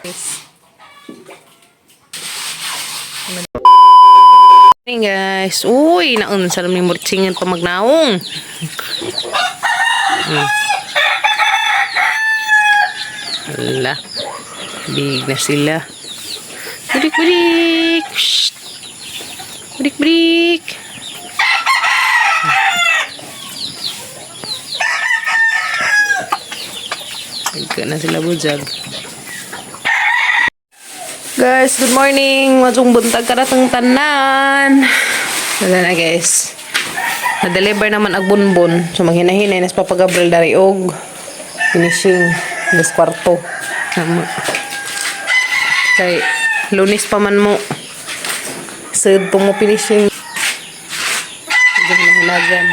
Hey guys, uy, naun sa lamang murtsingan pa magnaong. Hala, big na sila. Budik-budik. Budik-budik. Agak na sila bujag. Guys, good morning. Masung buntag karatang tanan. Wala na guys. Na-deliver naman ag bunbun. So maghinahinay nas papagabril dari og finishing des kwarto. Kay Lunes pa man mo. Sud po mo finishing. Diyan na hinagan.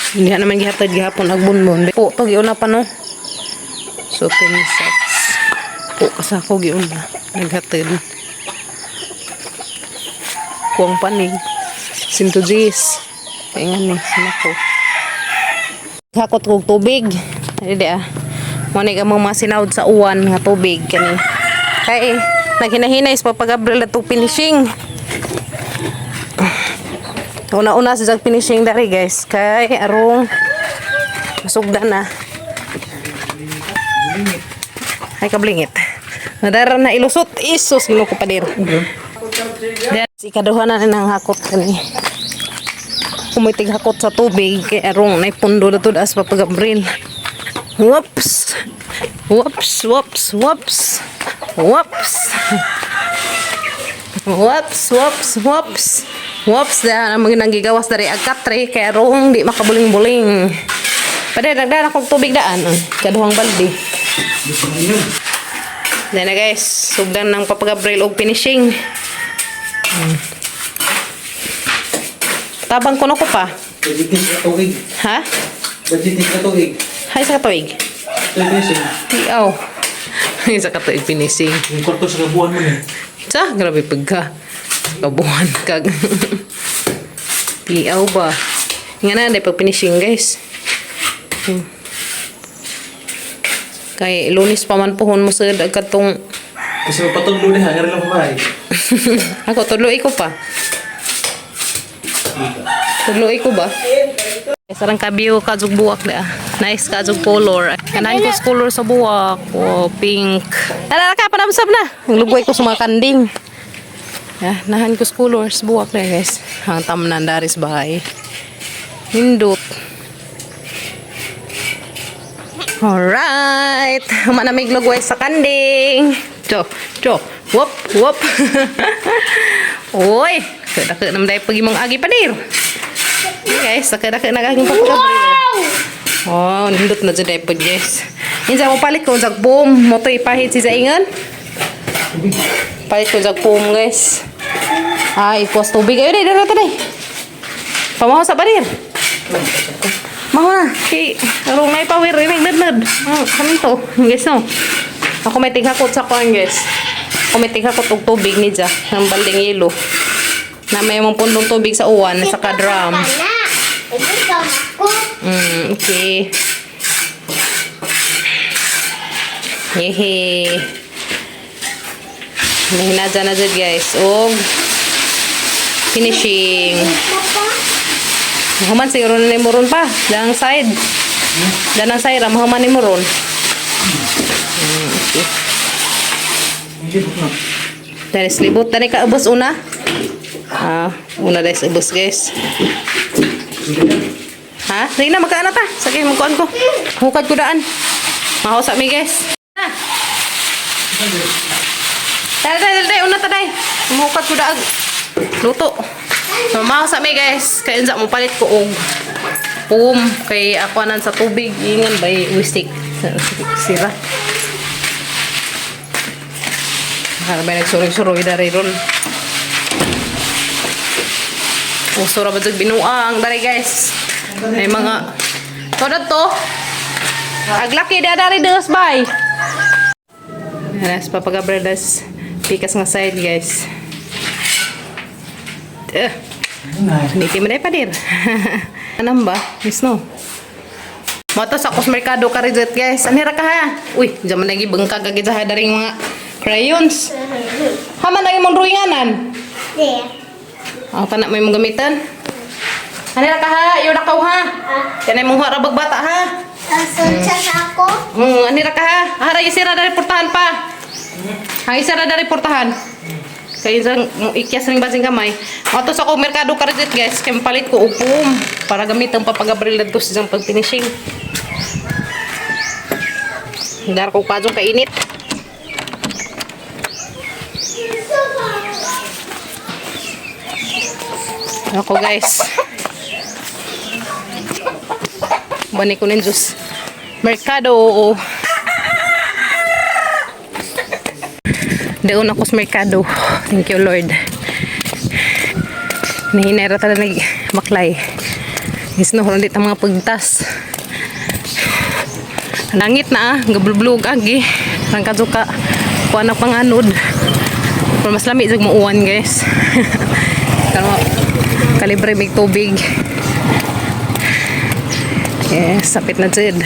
Hindi naman gihatag gihapon ag bunbun. Po to giuna pa no. So 10 sets. Po kasako giuna naghatid. Kuang panig. Sintujis. Kaya nga ni sinako. Hakot kog tubig. Dili Muna ka mga sinawd sa uwan nga tubig kani. Kay naghinahinay sa papagabril ato finishing. Una-una sa finishing dari guys. Kay arong masugda na. Ay kablingit. Nadara na ilusot. Isus sino ko padir. Si kaduha na nang hakot kani. Kumitig hakot sa tubig kay arong naipundo na to as papagabril. Whoops. Whoops, whoops, whoops. Whoops. Whoops, whoops, whoops. Whoops, dahil mga nanggigawas dari agkatre kaya roong di makabuling-buling. Pada dagdagan akong tubig daan. Kaduhang balde. Yan na guys. Sugdan ng papagabril og finishing. Tabang ko na ko pa. Budgeting ka tuig. Ha? Budgeting ka tuig. Hay sa katuig. Finishing. Tiaw. Hay sa katuig finishing. Yung kwarto sa kabuhan mo niya. Sa, grabe pagka. Kabuhan kag. Tiaw ba? Nga na, day pag finishing guys. Kay Lunes pa man pohon mo sa katong. Kasi mapatulog niya, nga rin lang pa Ako, tuloy ko pa. Tuloy ko ba? Sarang kabiyo kazug buwak na. Nice kazug color. Kanahin ko color sa buwak. Oh, pink. Tara ka, padamsab na. Lugway ko sa mga kanding. Nahan ko color sa buwak na guys. Ang tamnan dari sa bahay. Hindot. Alright. Manamig lugway sa kanding. Cho. Whoop, whoop. Uy. Daka namday pagi mong agi padir. Guys, daka nagaging papagabril. Oh, nindot na dyan po guys. Minsan mo palit ko sa boom. Moto ipahit si Zaingan. Palit ko sa boom guys. Ipos tubig. Ayun, dara taday. Pamaho sa padir. Maho na. Arong na ipawir. Nagdadnad. Kami to. Guys, no. Ako may tighakot sa kuhan guys. Ako may tighakot og tubig ni dyan. Ng balding yelo. Na may mong pundong tubig sa uwan. Sa kadram. Okay. Hehe. Hinadya na dyan guys. Og finishing. Mahuman siguro na ni Moron pa. Dang side. Dang side. Mahuman ni Moron. Okay. Dari selibut. Dari ka ubos una. Una dari ubos guys. Ha? Sige na, magkaan na ta. Sige, magkaan ko. Hukad ko daan. Mahosa mi guys. Dali. Una ta day. Mahukad ko daan. Luto. So, mahosa mi guys. Kaya sa mo palit ko og kay ako anan sa tubig. Ingan ba wistik. Sira. May nagsuroy-suroy dari ron. Usura ba binuang dari guys. May mga kodot to. Aglaki da dari dos bay. Nas papagabril das pikas nga side guys. Hindi man ay padir. Anam ba? Miss no. Moto sa merkado ka rizet guys. Anira ka ha? Uy, jaman lagi bengkag agad sa daring mga crayons. Haman lagi mong drawinganan. Ang tanak mo yung gamitan. Anira ka ha? Iyo nakaw ha? Kanay mong harabag bata ha? Sunsa ako. Anira ka ha? Hara isira dari portahan pa. Ang isira dari portahan. Kaya isang ikyas ring basing kamay. Moto sa merkado ka rizet guys. Kaya palit ko upom. Para gamitan pa pag-abril na to sa isang pag-finishing. Dar ko kajong kainit. Ako guys. Bani ko ng juice. Merkado. Doon ako sa merkado. Thank you Lord. Nahinera talaga nagmaklay. Isnuhulan dit ang mga pagtas. Langit na gablblog agi. Ang kaduka kuha na panganod. Pero mas lamig sa muuwan guys. Kano kalibre mig tubig. Yes, sapit na jud.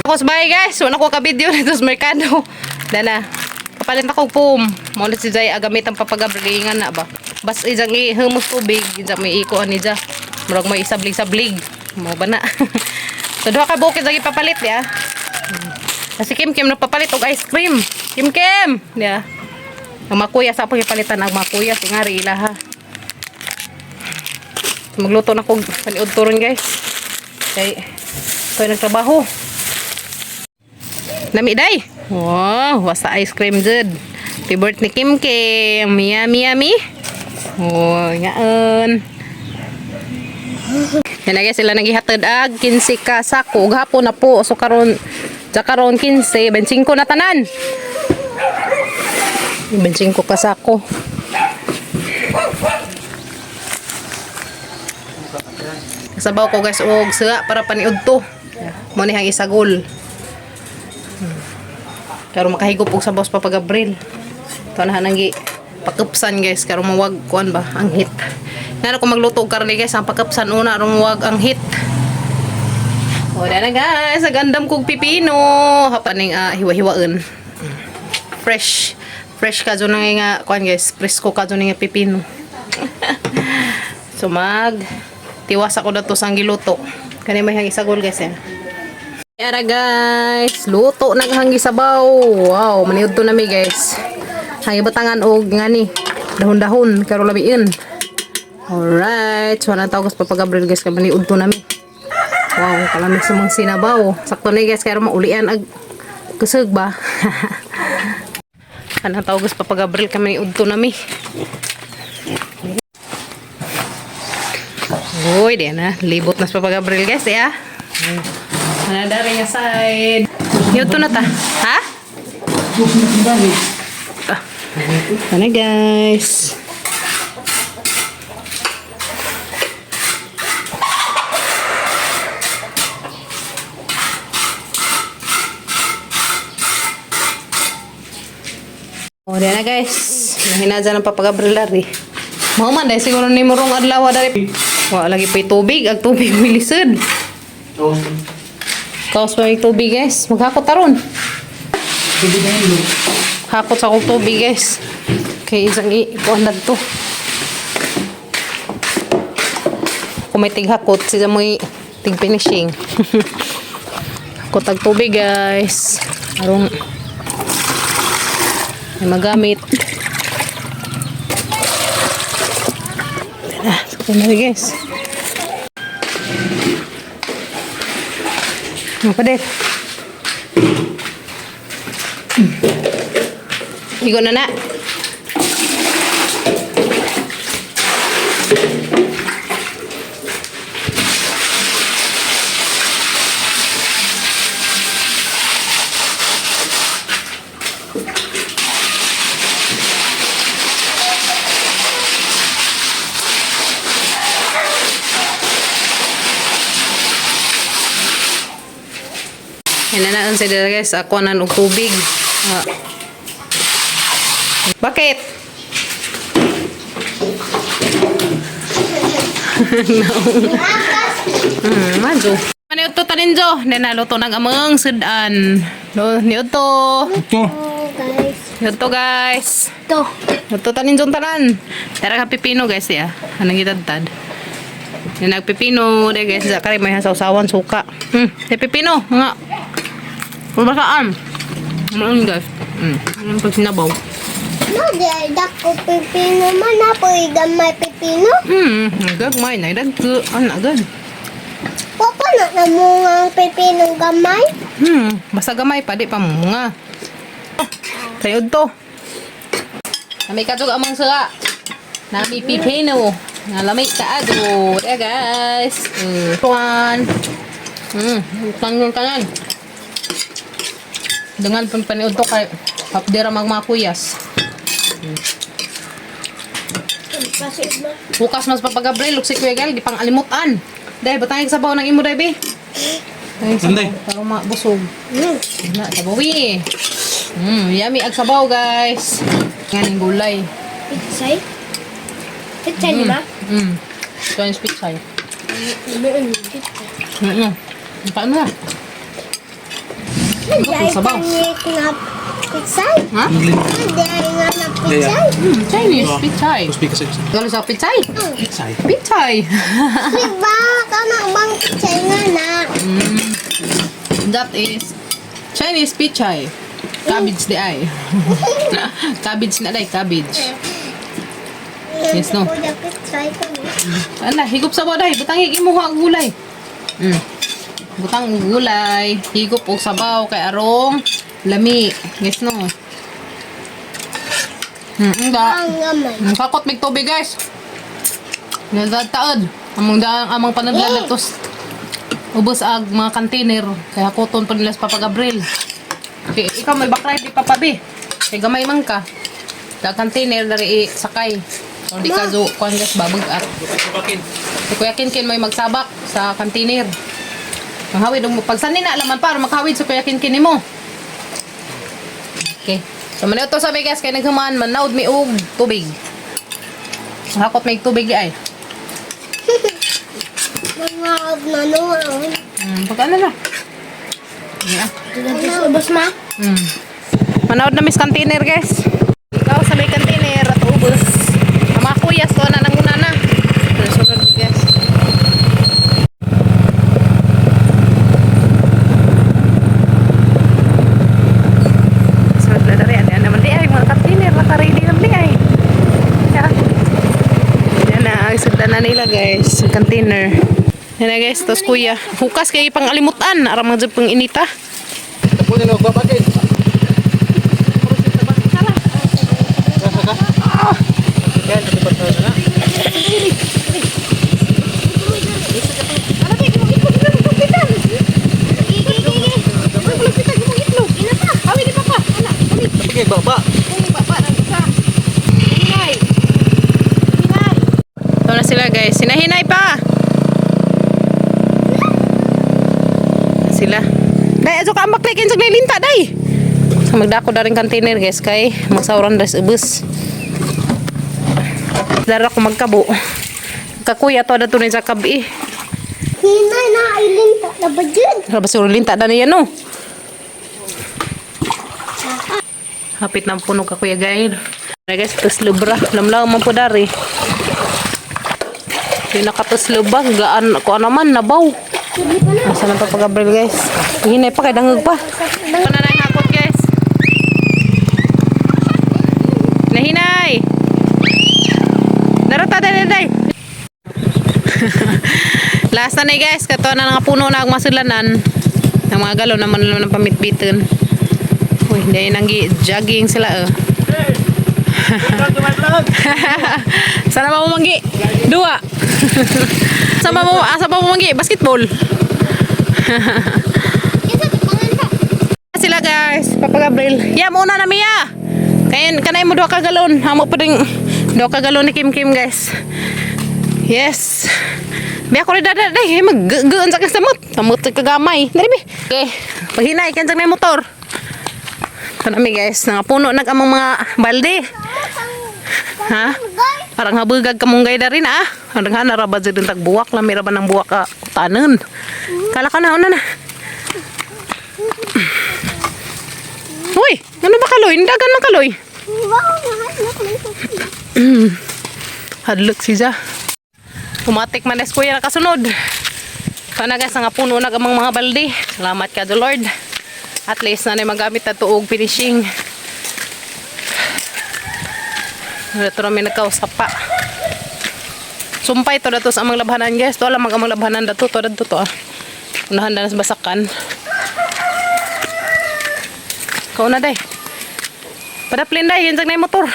Ako sa bahay guys, wala ko ka-video nito sa merkado. Dana, kapalit ako pum. Maulit si Jay, agamit ang papagabrilingan na ba. Bas isang ihumus tubig, isang may ikuan ni Jay. Murag may isablig-sablig. Mo ba na? So, duha ka bukid lagi papalit, ya. Kasi Kim nagpapalit og ice cream. Kim! Ya. Ang makuya sa pagpalitan ang makuya, singari ila ha. Magluto na kog paniud turon guys. Kay koy nagtrabaho. Nami day. Wow, wasa ice cream jud. Favorite ni Kim. Yummy. Oh, ngaon. Yan na guys, sila nagihatid ag 15 ka sako. Gahapon na po. So karon 15, 25 na tanan. 25 ka sako. Sabaw ko guys og suga para paniud to. Mo ni hang isagol. Karo makahigop og sabaw sa pag-abril. To na hanang gi pakupsan guys karo mawag kuan ba ang hit. Ngano ko magluto og karne guys ang pakupsan una aron mawag ang hit. O na guys, agandam kog pipino. Hapaning hiwa-hiwaen. Fresh ka jo nang nga kuan guys, presko ka jo nga pipino. So tiwas ako dato sang giluto. Kani may hang isagol guys yan. Yara guys, luto naghanggi sabaw. Wow, maniud to nami guys. Hangi batangan og ngani dahon-dahon karo labiin. Alright, so na tawag pa pag-abril guys kay maniud to nami. Wow, kalami sa mga sinabaw. Sakto na guys kay maulian ag kusog ba. Ana tawag pa pag-abril kay maniud to nami. Uy, di na. Libot na sa pag-abril guys, ya. Ano na rin yung side. Yun to na ta. Ha? Ano guys. O, di na guys. Mahina dyan ang papag-abril dari. Mahuman dahil siguro ni murong adlaw dari. Wala lagi pa tubig. Ang tubig milisod. Kaos pa yung tubig guys. Maghakot taron. Hakot sa akong tubig guys. Kaya isang ikuan na to. Kung may tighakot, sila mo tig finishing. Hakot ang tubig guys. Arong may magamit. Sakto na guys. Apa deh? Igo na na. Yan na ang sila guys, ako na ng tubig. Bakit? Maju. Ano ito taninjo? Naluto ng amang sudan. No, ito. Ito. Oh, guys. Ito guys. Ito. Ito taninjo tanan. Tara ka pipino guys ya. Anong itadtad? Yung nagpipino, de guys, zakari may hasaw-sawan suka. Yung pipino, mga mabasaan. Ano guys? Yung pag sinabaw. No, di dako pipino man na po gamay pipino. Gagmay na, dagko. Ano agad? Papa na namungang pipinong gamay. Basta gamay pa, di pa mga. Sayod to. Nami ka juga amang sila. Nami pipino. Nalamig ka ado. There guys. Tuan. Tanong kanan. Dengan pun paniud to kay hapdira magmakuyas. Kasi ba? Bukas mas papagabril luksi kuya gal di pang alimutan. Dai batang sabaw ng imo dai be. Anday. Para mabusog. Na sabawi. Yummy ag sabaw guys. Nganing gulay. Pitsay? Pitsay di ba? Chinese pizza. Meron yung pitsay. Paano na? Dahil sabaw. kanik na pitsay. Ha? Dahil nga na pitsay. Chinese pizza. Speak kasi. Galo sa pizza. Pizza. Pizza. Diba? Kanang bang pitsay nga na. That is Chinese pizza. Cabbage di ay. Cabbage na day, cabbage. Yes, no? Kuya pitsay ko no. Ala, higop sa boday, butang higim mo ang gulay. Butang gulay, higop og sabaw kay arong lami. Yes no. Da. Ang gamay. Kakot mig tubig guys. Nadataod. Among panadlan tos. Ubos ag mga container kaya kuton pa nila sa papagabril. Okay, ikaw may baklay di papabi. Kay gamay man ka. Da container dari sakay. O di ka zo kuan gas babag at. Si Kuya Kinkin may magsabak sa container. Manghawid mo pagsanin na laman para makahawid sa Kuya Kinkin nimo. Okay. So man ito sabi guys kay naghuman man naud mi og tubig. Hakot may tubig ay. Mga agnanuan. Pagka na lang. Yeah. Ubus ma? Manood na mis container guys. Ikaw sa may container at ubos. Ang mga kuyas to na nanguna na. Sunod guys. Sunod na rin. Yan naman di ay mga container. Naka-ready naman di ay. Yeah. Yan na. Sundan na nila guys. Container. Yan na guys. Tapos kuya. Hukas kayo pang alimutan. Aram nga dyan pang inita. Punin mo babagay. Yan, dapat na. Sige, baba. Ito na sila guys. Sinahinay pa. Sila. Day, aso ka ambak na ikin sa linta, day. So, magdako na rin container guys kay magsauran das ubus. Dara ko magkabo. Kakuya to na tunay sa kabi. Hinay na ilinta na ba dyan? Rabas yung linta na niya no. Hapit na puno kakuya guys. Na guys, tuslubra. Lamlaw man po dari. Hindi nakatuslubra. Gaan ko naman, nabaw. Asa na pa pag-abril guys. Hinay pa kay dangag pa. Ito na lang hakot guys. Nahinay. Darata day. Last na guys. Kato na nga puno na ang masulanan. Ang mga galon naman naman ng pamitbitin. Uy, hindi nang jogging sila Sana mo manggi? Dua. Sama mo manggi? Basketball. Sila guys, Papa Gabriel. Ya muna na Mia. Kayan kanay mo 2 ka galon. Hamo pa ding 2 ka galon ni Kim guys. Yes. Biya ko rin dada day. Mag-gaan sa kasamot. Samot ka gamay. Dari bi. Okay. Paghinay kan sa motor. Ito na mi guys. Nangapuno nag amang mga balde. Ha? Guys, Parang habugag kamunggay na rin ah. Hanggang narabad sa din tagbuwak. Lamira ba ng buwak ka tanan. Kala ka na, una na. Uy, ano ba kaloy? Dagan na kaloy. Wow, nahanap mo ito. Hadlok siya. Umatik man es kuya nakasunod. Panagas nga puno na kamang mga balde. Salamat ka do Lord. At least na magamit na tuog finishing. Ito namin nagkausap pa. Sumpay to dato sa amang labhanan guys. To alam amang labhanan dato to dato to. Unahan na sa basakan. Kau na day. Padaplin day yan na yung motor.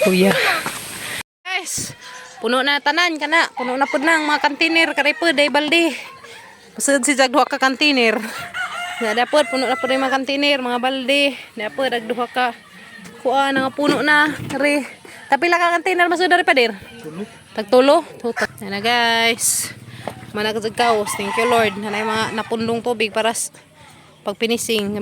Kuya. Guys, puno na tanan kana. Puno na pud nang mga kantinir kare pud day balde. Pasud si jag duha ka kantinir. Na dapat puno na pud mga kantinir, mga balde. Dapat dag duha ka kuha nga puno na kare. Tapi la ka kantinir masud dari padir. Tagtulo. Tuto. Na guys. Managad kaos. Thank you Lord. Nanay mga napundong tubig para pag finishing.